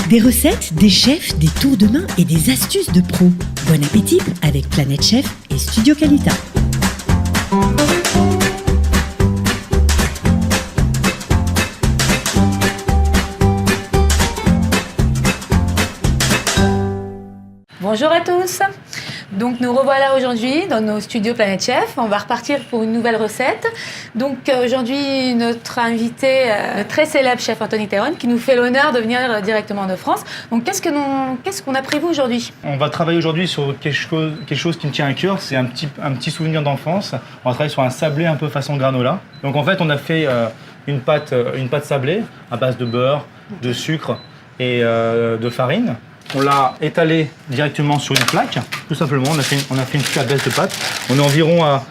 Des recettes, des chefs, des tours de main et des astuces de pros. Bon appétit avec Planète Chef et Studio Qualita. Bonjour à tous. Donc nous revoilà aujourd'hui dans nos studios Planète Chef. On va repartir pour une nouvelle recette. Donc aujourd'hui notre invité, très célèbre chef Anthony Théron, qui nous fait l'honneur de venir directement de France. Donc qu'est-ce qu'on a prévu aujourd'hui? On va travailler aujourd'hui sur quelque chose qui me tient à cœur. C'est un petit souvenir d'enfance. On va travailler sur un sablé un peu façon granola. Donc en fait on a fait une pâte sablée à base de beurre, de sucre et de farine. On l'a étalé directement sur une plaque, tout simplement. On a fait une petite baisse de pâte. On est environ à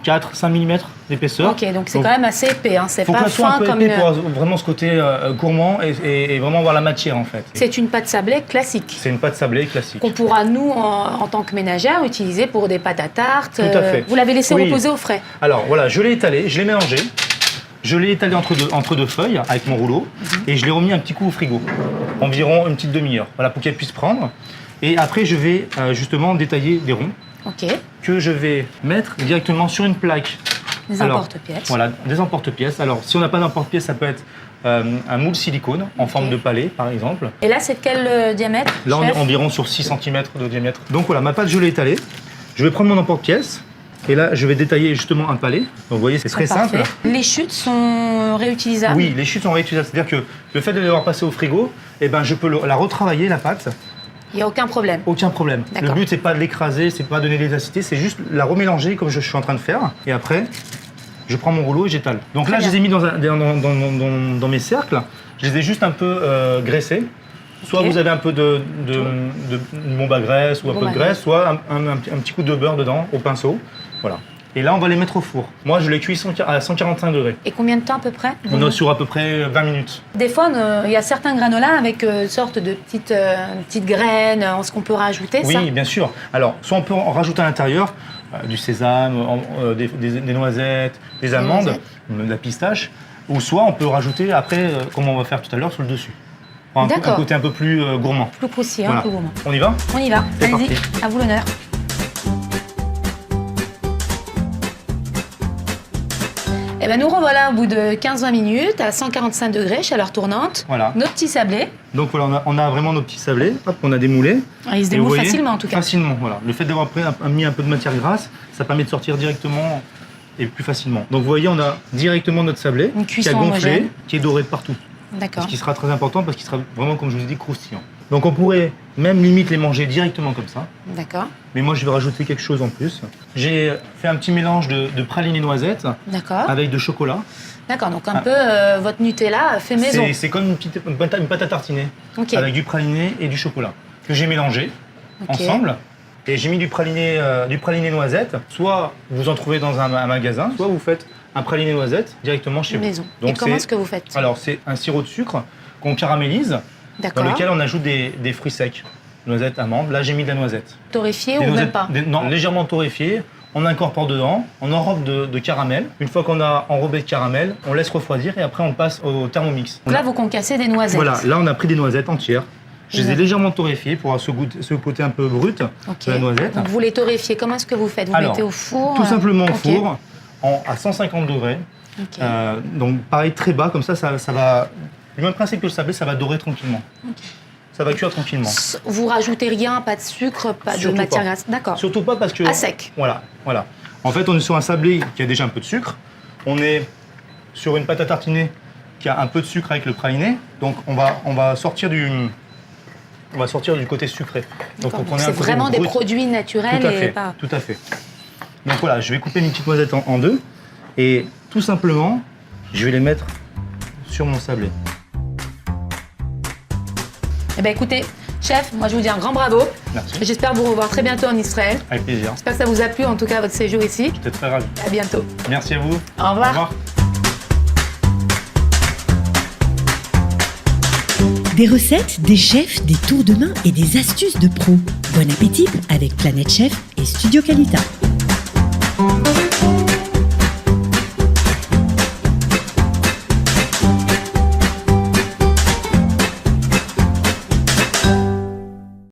4-5 mm d'épaisseur. Ok, donc c'est quand même assez épais, hein. C'est faut pas que ça soit fin un peu comme épais pour vraiment ce côté gourmand et vraiment avoir la matière en fait. C'est une pâte sablée classique. C'est une pâte sablée classique. Qu'on pourra, nous, en tant que ménagère, utiliser pour des pâtes à tarte. Tout à fait. Vous l'avez laissé Oui. reposer au frais. Alors voilà, je l'ai étalé, je l'ai mélangé. Je l'ai étalé entre deux feuilles avec mon rouleau et je l'ai remis un petit coup au frigo, environ une petite demi-heure, voilà, pour qu'elle puisse prendre. Et après, je vais justement détailler des ronds que je vais mettre directement sur une plaque. Des emporte-pièces. Voilà, des emporte-pièces. Alors, si on n'a pas d'emporte-pièces, ça peut être un moule silicone en forme de palais, par exemple. Et là, c'est de quel diamètre? Là, on est environ sur 6 cm de diamètre. Donc voilà, ma pâte, je l'ai étalée. Je vais prendre mon emporte-pièces. Et là, je vais détailler justement un palais. Donc vous voyez, c'est très simple. Les chutes sont réutilisables? Oui, les chutes sont réutilisables. C'est-à-dire que le fait de l'avoir passé au frigo, eh ben, je peux la retravailler, la pâte. Il n'y a aucun problème? Aucun problème. Le but, c'est pas de l'écraser, c'est pas de donner des acidités, c'est juste la remélanger comme je suis en train de faire. Et après, je prends mon rouleau et j'étale. Donc là, je les ai mis dans mes cercles. Je les ai juste un peu graissés. Soit vous avez un peu de bombe à graisse ou un peu de graisse, soit un petit coup de beurre dedans au pinceau. Voilà. Et là, on va les mettre au four. Moi, je les cuis à 145 degrés. Et combien de temps à peu près? On est sur à peu près 20 minutes. Des fois, il y a certains granolas avec une sorte de petites graines, ce qu'on peut rajouter, ça? Oui, bien sûr. Alors, soit on peut en rajouter à l'intérieur du sésame, des noisettes, des amandes, de la pistache, ou soit on peut rajouter après, comme on va faire tout à l'heure, sur le dessus. Un côté un peu plus gourmand. Plus croustillant, voilà. plus gourmand. On y va? On y va. Allez-y, à vous l'honneur. Eh ben nous revoilà au bout de 15-20 minutes à 145 degrés, chaleur tournante. Voilà. Nos petits sablés. Donc voilà, on a vraiment nos petits sablés. Hop, on a démoulé. Ils se démoulent facilement en tout cas. Facilement, voilà. Le fait d'avoir mis un peu de matière grasse, ça permet de sortir directement et plus facilement. Donc vous voyez, on a directement notre sablé qui a gonflé, qui est doré de partout. D'accord. Ce qui sera très important parce qu'il sera vraiment, comme je vous ai dit, croustillant. Donc on pourrait même limite les manger directement comme ça. D'accord. Mais moi je vais rajouter quelque chose en plus. J'ai fait un petit mélange de praliné noisettes avec de chocolat. D'accord, donc un peu votre Nutella fait maison. C'est comme une pâte à tartiner avec du praliné et du chocolat que j'ai mélangé ensemble. Et j'ai mis du praliné noisette. Soit vous en trouvez dans un magasin, soit vous faites un praliné noisette directement chez vous. Maison. Donc, et comment est-ce que vous faites? Alors c'est un sirop de sucre qu'on caramélise, dans lequel on ajoute des fruits secs, noisettes, amandes. Là j'ai mis de la noisette. Torréfiée ou même pas? Non, légèrement torréfiée. On incorpore dedans, on enrobe de caramel. Une fois qu'on a enrobé de caramel, on laisse refroidir et après on passe au Thermomix. Donc là vous concassez des noisettes. Voilà, là on a pris des noisettes entières. Je les ai légèrement torréfiées pour avoir ce côté un peu brut de la noisette. Donc vous les torréfiez, comment est-ce que vous faites? Vous mettez au four? Tout simplement au four, à 150 degrés. Donc pareil, très bas, comme ça va... Le même principe que le sablé, ça va dorer tranquillement. Ça va cuire tranquillement. Vous rajoutez rien, pas de sucre, pas de matière grasse? D'accord. Surtout pas parce que... À sec. Voilà. En fait, on est sur un sablé qui a déjà un peu de sucre. On est sur une pâte à tartiner qui a un peu de sucre avec le praliné. Donc on va sortir du côté sucré. Donc c'est vraiment des produits naturels. Tout à fait. Donc voilà, je vais couper mes petites noisettes en deux et tout simplement, je vais les mettre sur mon sablé. Eh bien écoutez, chef, moi je vous dis un grand bravo. Merci. J'espère vous revoir très bientôt en Israël. Avec plaisir. J'espère que ça vous a plu en tout cas votre séjour ici. J'étais très ravi. À bientôt. Merci à vous. Au revoir. Au revoir. Des recettes, des chefs, des tours de main et des astuces de pros. Bon appétit avec Planète Chef et Studio Qualita.